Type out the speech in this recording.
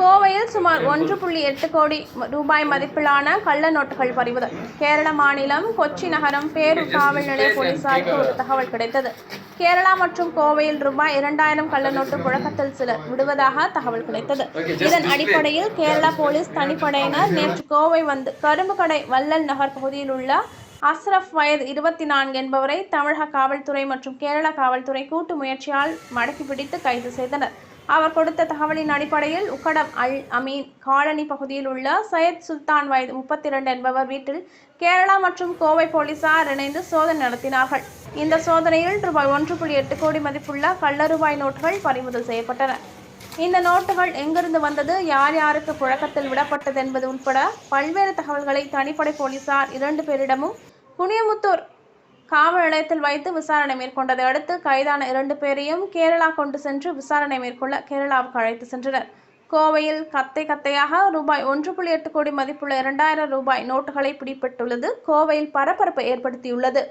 கோவையில் சுமார் 1.8 கோடி ரூபாய் மதிப்பிலான கள்ள நோட்டுகள் பறிமுதல். கேரள மாநிலம் கொச்சி நகரம் பேரூர் காவல் நிலைய போலீசாருக்கு ஒரு தகவல் கிடைத்தது. கேரளா மற்றும் கோவையில் ரூபாய் 2000 கள்ள நோட்டு புழக்கத்தில் விடுவதாக தகவல் கிடைத்தது. இதன் அடிப்படையில் கேரளா போலீஸ் தனிப்படையினர் நேற்று கோவை வந்து கரும்புக்கடை வள்ளல் நகர் பகுதியில் உள்ள அஸ்ரப் வயது 24 என்பவரை தமிழக காவல்துறை மற்றும் கேரள காவல்துறை கூட்டு முயற்சியால் மடக்கி பிடித்து கைது செய்தனர். அவர் கொடுத்த தகவலின் அடிப்படையில் உக்கடம் அல் அமீன் காலனி பகுதியில் உள்ள சையத் சுல்தான் வயது 32 என்பவர் வீட்டில் கேரளா மற்றும் கோவை போலீசார் இணைந்து சோதனை நடத்தினார்கள். இந்த சோதனையில் ரூபாய் 1.8 கோடி மதிப்புள்ள கள்ள ரூபாய் நோட்டுகள் பறிமுதல் செய்யப்பட்டன. இந்த நோட்டுகள் எங்கிருந்து வந்தது, யார் யாருக்கு புழக்கத்தில் விடப்பட்டது என்பது உட்பட பல்வேறு தகவல்களை தனிப்படை போலீசார் 2 பேரிடமும் புனியமுத்தூர் காவல் நிலையத்தில் வைத்து விசாரணை மேற்கொண்டதை அடுத்து கைதான 2 பேரையும் கேரளா கொண்டு சென்று விசாரணை மேற்கொள்ள கேரளாவுக்கு அழைத்து சென்றனர். கோவையில் கத்தையாக ரூபாய் 1.8 கோடி மதிப்புள்ள 2000 ரூபாய் நோட்டுகளை பிடிபட்டுள்ளது கோவையில் பரபரப்பை ஏற்படுத்தியுள்ளது.